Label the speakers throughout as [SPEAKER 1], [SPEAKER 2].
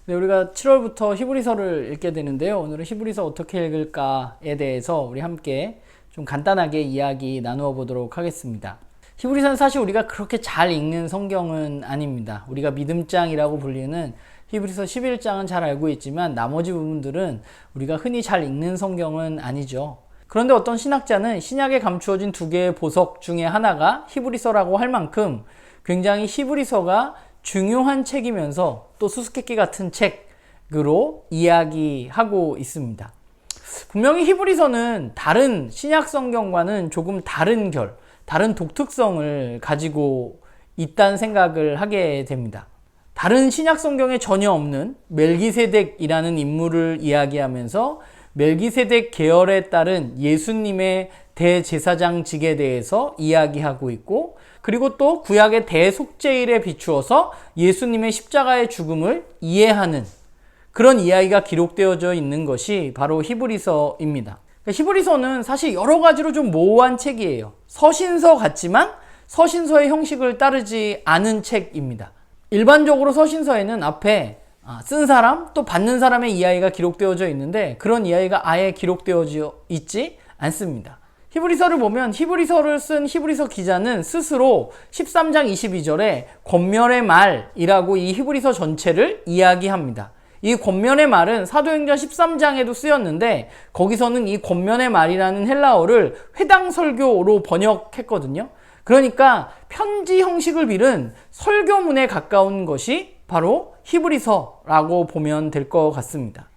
[SPEAKER 1] 네, 우리가 7월부터 히브리서를 읽게 되는데요. 오늘은 히브리서 어떻게 읽을까에 대해서 우리 함께 좀 간단하게 이야기 나누어 보도록 하겠습니다. 히브리서는 사실 우리가 그렇게 잘 읽는 성경은 아닙니다. 우리가 믿음장이라고 불리는 히브리서 11장은 잘 알고 있지만 나머지 부분들은 우리가 흔히 잘 읽는 성경은 아니죠. 그런데 어떤 신학자는 신약에 감추어진 두 개의 보석 중에 하나가 히브리서라고 할 만큼 굉장히 히브리서가 중요한 책이면서 또 수수께끼 같은 책으로 이야기하고 있습니다. 분명히 히브리서는 다른 신약 성경과는 조금 다른 다른 독특성을 가지고 있다는 생각을 하게 됩니다. 다른 신약 성경에 전혀 없는 멜기세덱이라는 인물을 이야기하면서 멜기세덱 계열에 따른 예수님의 대제사장직에 대해서 이야기하고 있고, 그리고 또 구약의 대속죄일에 비추어서 예수님의 십자가의 죽음을 이해하는 그런 이야기가 기록되어져 있는 것이 바로 히브리서입니다. 히브리서는 사실 여러 가지로 좀 모호한 책이에요. 서신서 같지만 서신서의 형식을 따르지 않은 책입니다. 일반적으로 서신서에는 앞에 쓴 사람 또 받는 사람의 이야기가 기록되어져 있는데 그런 이야기가 아예 기록되어져 있지 않습니다. 히브리서를 보면 히브리서를 쓴 히브리서 기자는 스스로 13장 22절에 권면의 말이라고 이 히브리서 전체를 이야기합니다. 이 권면의 말은 사도행전 13장에도 쓰였는데 거기서는 이 권면의 말이라는 헬라어를 회당설교로 번역했거든요. 그러니까 편지 형식을 빌은 설교문에 가까운 것이 바로 히브리서라고 보면 될 것 같습니다.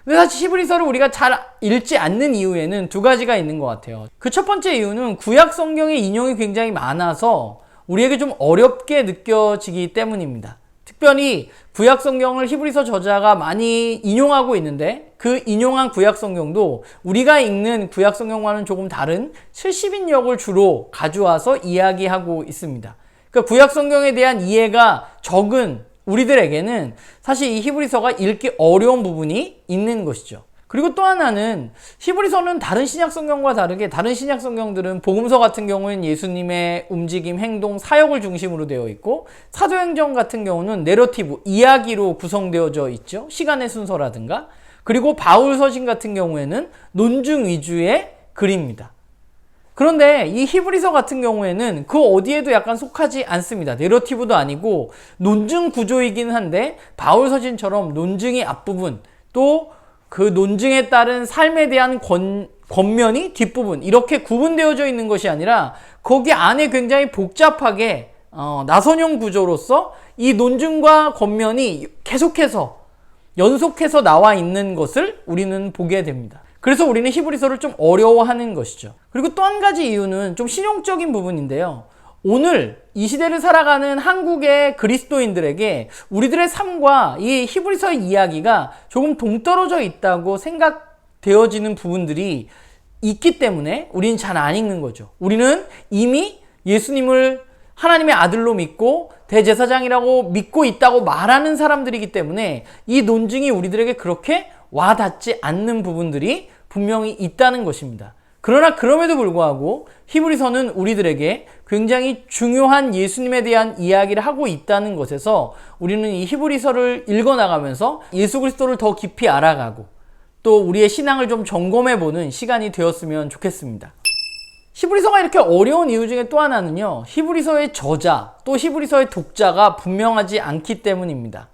[SPEAKER 1] 근데 사실 히브리서를 우리가 잘 읽지 않는 이유에는 두 가지가 있는 것 같아요. 그 첫 번째 이유는 구약 성경의 인용이 굉장히 많아서 우리에게 좀 어렵게 느껴지기 때문입니다. 특별히 구약 성경을 히브리서 저자가 많이 인용하고 있는데 그 인용한 구약 성경도 우리가 읽는 구약 성경과는 조금 다른 70인역을 주로 가져와서 이야기하고 있습니다. 그러니까 구약 성경에 대한 이해가 적은 우리들에게는 사실 이 히브리서가 읽기 어려운 부분이 있는 것이죠. 그리고 또 하나는 히브리서는 다른 신약 성경과 다르게 다른 신약 성경들은 복음서 같은 경우는 예수님의 움직임, 행동, 사역을 중심으로 되어 있고 사도행전 같은 경우는 내러티브, 이야기로 구성되어져 있죠. 시간의 순서라든가. 그리고 바울 서신 같은 경우에는 논증 위주의 글입니다. 그런데 이 히브리서 같은 경우에는 그 어디에도 약간 속하지 않습니다. 내러티브도 아니고 논증 구조이긴 한데 바울 서신처럼 논증의 앞부분 또 그 논증에 따른 삶에 대한 권면이 뒷부분 이렇게 구분되어져 있는 것이 아니라 거기 안에 굉장히 복잡하게 나선형 구조로서 이 논증과 권면이 계속해서 연속해서 나와 있는 것을 우리는 보게 됩니다. 그래서 우리는 히브리서를 좀 어려워하는 것이죠. 그리고 또 한 가지 이유는 좀 실용적인 부분인데요. 오늘 이 시대를 살아가는 한국의 그리스도인들에게 우리들의 삶과 이 히브리서의 이야기가 조금 동떨어져 있다고 생각되어지는 부분들이 있기 때문에 우리는 잘 안 읽는 거죠. 우리는 이미 예수님을 하나님의 아들로 믿고 대제사장이라고 믿고 있다고 말하는 사람들이기 때문에 이 논증이 우리들에게 그렇게 와닿지 않는 부분들이 분명히 있다는 것입니다. 그러나 그럼에도 불구하고 히브리서는 우리들에게 굉장히 중요한 예수님에 대한 이야기를 하고 있다는 것에서 우리는 이 히브리서를 읽어나가면서 예수 그리스도를 더 깊이 알아가고 또 우리의 신앙을 좀 점검해보는 시간이 되었으면 좋겠습니다. 히브리서가 이렇게 어려운 이유 중에 또 하나는요. 히브리서의 저자 또 히브리서의 독자가 분명하지 않기 때문입니다.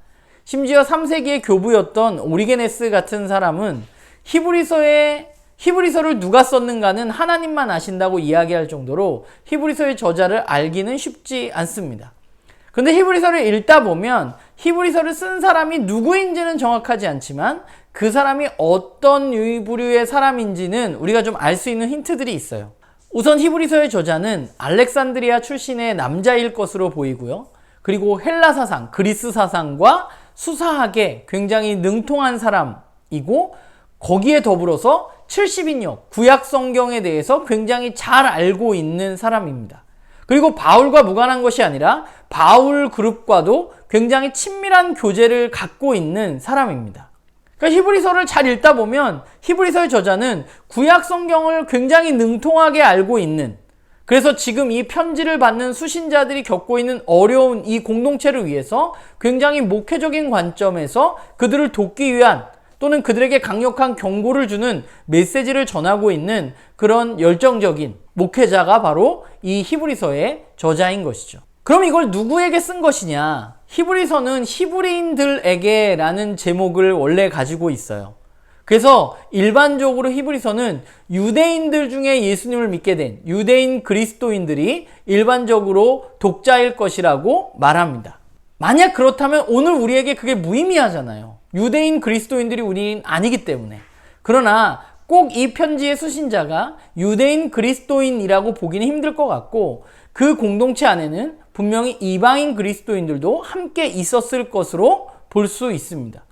[SPEAKER 1] 심지어 3세기의 교부였던 오리게네스 같은 사람은 히브리서를 누가 썼는가는 하나님만 아신다고 이야기할 정도로 히브리서의 저자를 알기는 쉽지 않습니다. 그런데 히브리서를 읽다 보면 히브리서를 쓴 사람이 누구인지는 정확하지 않지만 그 사람이 어떤 부류의 사람인지는 우리가 좀 알 수 있는 힌트들이 있어요. 우선 히브리서의 저자는 알렉산드리아 출신의 남자일 것으로 보이고요. 그리고 헬라 사상, 그리스 사상과 수사학에 굉장히 능통한 사람이고 거기에 더불어서 70인역, 구약 성경에 대해서 굉장히 잘 알고 있는 사람입니다. 그리고 바울과 무관한 것이 아니라 바울 그룹과도 굉장히 친밀한 교제를 갖고 있는 사람입니다. 그러니까 히브리서를 잘 읽다 보면 히브리서의 저자는 구약 성경을 굉장히 능통하게 알고 있는 그래서 지금 이 편지를 받는 수신자들이 겪고 있는 어려운 이 공동체를 위해서 굉장히 목회적인 관점에서 그들을 돕기 위한 또는 그들에게 강력한 경고를 주는 메시지를 전하고 있는 그런 열정적인 목회자가 바로 이 히브리서의 저자인 것이죠. 그럼 이걸 누구에게 쓴 것이냐? 히브리서는 히브리인들에게 라는 제목을 원래 가지고 있어요. 그래서 일반적으로 히브리서는 유대인들 중에 예수님을 믿게 된 유대인 그리스도인들이 일반적으로 독자일 것이라고 말합니다. 만약 그렇다면 오늘 우리에게 그게 무의미하잖아요. 유대인 그리스도인들이 우리는 아니기 때문에. 그러나 꼭 이 편지의 수신자가 유대인 그리스도인이라고 보기는 힘들 것 같고 그 공동체 안에는 분명히 이방인 그리스도인들도 함께 있었을 것으로 볼 수 있습니다.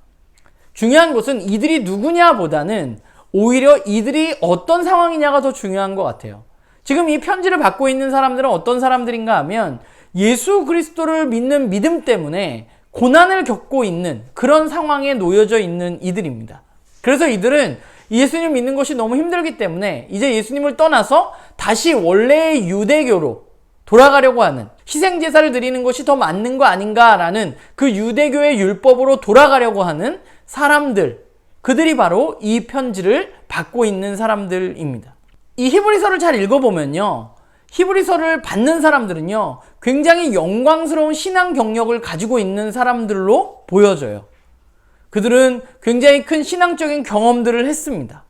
[SPEAKER 1] 중요한 것은 이들이 누구냐보다는 오히려 이들이 어떤 상황이냐가 더 중요한 것 같아요. 지금 이 편지를 받고 있는 사람들은 어떤 사람들인가 하면 예수 그리스도를 믿는 믿음 때문에 고난을 겪고 있는 그런 상황에 놓여져 있는 이들입니다. 그래서 이들은 예수님을 믿는 것이 너무 힘들기 때문에 이제 예수님을 떠나서 다시 원래의 유대교로 돌아가려고 하는, 희생제사를 드리는 것이 더 맞는 거 아닌가라는 그 유대교의 율법으로 돌아가려고 하는 사람들, 그들이 바로 이 편지를 받고 있는 사람들입니다. 이 히브리서를 잘 읽어보면요, 히브리서를 받는 사람들은요 굉장히 영광스러운 신앙 경력을 가지고 있는 사람들로 보여져요. 그들은 굉장히 큰 신앙적인 경험들을 했습니다.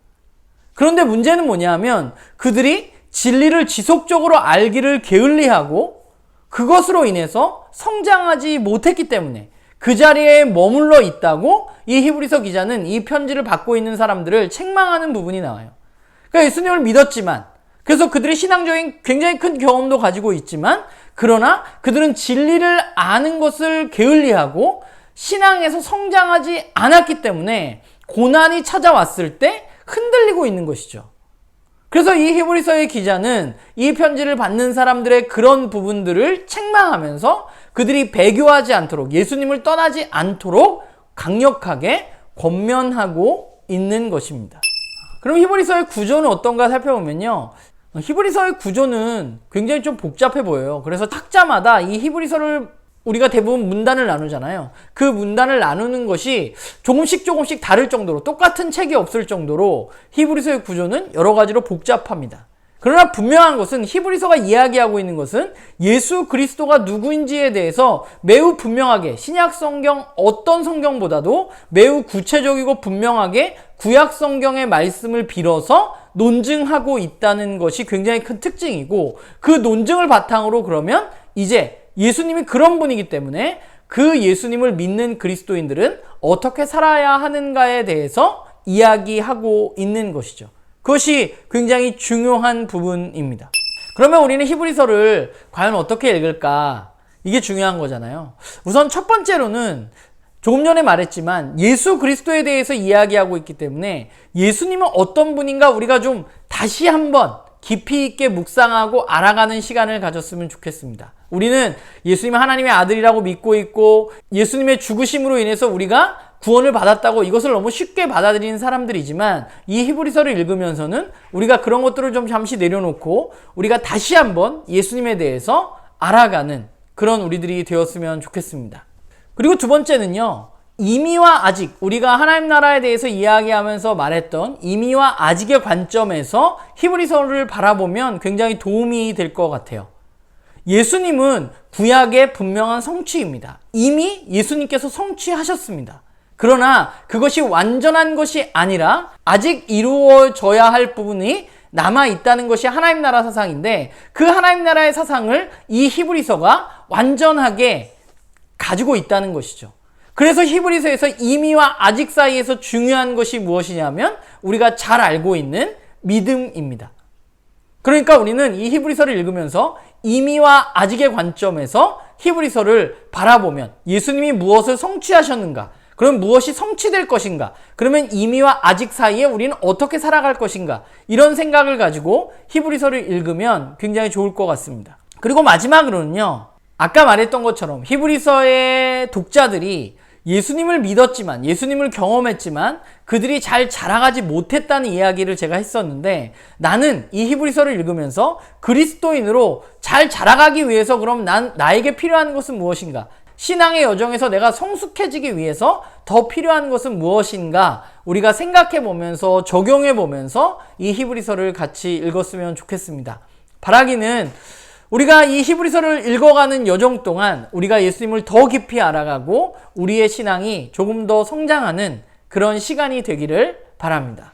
[SPEAKER 1] 그런데 문제는 뭐냐면 그들이 진리를 지속적으로 알기를 게을리하고 그것으로 인해서 성장하지 못했기 때문에 그 자리에 머물러 있다고 이 히브리서 기자는 이 편지를 받고 있는 사람들을 책망하는 부분이 나와요. 그러니까 예수님을 믿었지만, 그래서 그들이 신앙적인 굉장히 큰 경험도 가지고 있지만, 그러나 그들은 진리를 아는 것을 게을리하고 신앙에서 성장하지 않았기 때문에 고난이 찾아왔을 때 흔들리고 있는 것이죠. 그래서 이 히브리서의 기자는 이 편지를 받는 사람들의 그런 부분들을 책망하면서 그들이 배교하지 않도록, 예수님을 떠나지 않도록 강력하게 권면하고 있는 것입니다. 그럼 히브리서의 구조는 어떤가 살펴보면요, 히브리서의 구조는 굉장히 좀 복잡해 보여요. 그래서 학자마다 이 히브리서를 우리가 대부분 문단을 나누잖아요. 그 문단을 나누는 것이 조금씩 다를 정도로, 똑같은 책이 없을 정도로 히브리서의 구조는 여러 가지로 복잡합니다. 그러나 분명한 것은 히브리서가 이야기하고 있는 것은 예수 그리스도가 누구인지에 대해서 매우 분명하게, 신약 성경 어떤 성경보다도 매우 구체적이고 분명하게 구약 성경의 말씀을 빌어서 논증하고 있다는 것이 굉장히 큰 특징이고, 그 논증을 바탕으로 그러면 이제 예수님이 그런 분이기 때문에 그 예수님을 믿는 그리스도인들은 어떻게 살아야 하는가에 대해서 이야기하고 있는 것이죠. 그것이 굉장히 중요한 부분입니다. 그러면 우리는 히브리서를 과연 어떻게 읽을까? 이게 중요한 거잖아요. 우선 첫 번째로는 조금 전에 말했지만 예수 그리스도에 대해서 이야기하고 있기 때문에 예수님은 어떤 분인가 우리가 좀 다시 한번 깊이 있게 묵상하고 알아가는 시간을 가졌으면 좋겠습니다. 우리는 예수님은 하나님의 아들이라고 믿고 있고 예수님의 죽으심으로 인해서 우리가 구원을 받았다고 이것을 너무 쉽게 받아들이는 사람들이지만, 이 히브리서를 읽으면서는 우리가 그런 것들을 좀 잠시 내려놓고 우리가 다시 한번 예수님에 대해서 알아가는 그런 우리들이 되었으면 좋겠습니다. 그리고 두 번째는요, 이미와 아직, 우리가 하나님 나라에 대해서 이야기하면서 말했던 이미와 아직의 관점에서 히브리서를 바라보면 굉장히 도움이 될 것 같아요. 예수님은 구약의 분명한 성취입니다. 이미 예수님께서 성취하셨습니다. 그러나 그것이 완전한 것이 아니라 아직 이루어져야 할 부분이 남아있다는 것이 하나님 나라 사상인데, 그 하나님 나라의 사상을 이 히브리서가 완전하게 가지고 있다는 것이죠. 그래서 히브리서에서 이미와 아직 사이에서 중요한 것이 무엇이냐면 우리가 잘 알고 있는 믿음입니다. 그러니까 우리는 이 히브리서를 읽으면서 이미와 아직의 관점에서 히브리서를 바라보면 예수님이 무엇을 성취하셨는가, 그럼 무엇이 성취될 것인가, 그러면 이미와 아직 사이에 우리는 어떻게 살아갈 것인가, 이런 생각을 가지고 히브리서를 읽으면 굉장히 좋을 것 같습니다. 그리고 마지막으로는요, 아까 말했던 것처럼 히브리서의 독자들이 예수님을 믿었지만, 예수님을 경험했지만 그들이 잘 자라가지 못했다는 이야기를 제가 했었는데, 나는 이 히브리서를 읽으면서 그리스도인으로 잘 자라가기 위해서 그럼 나에게 필요한 것은 무엇인가? 신앙의 여정에서 내가 성숙해지기 위해서 더 필요한 것은 무엇인가? 우리가 생각해 보면서 적용해 보면서 이 히브리서를 같이 읽었으면 좋겠습니다. 바라기는 우리가 이 히브리서를 읽어가는 여정 동안 우리가 예수님을 더 깊이 알아가고 우리의 신앙이 조금 더 성장하는 그런 시간이 되기를 바랍니다.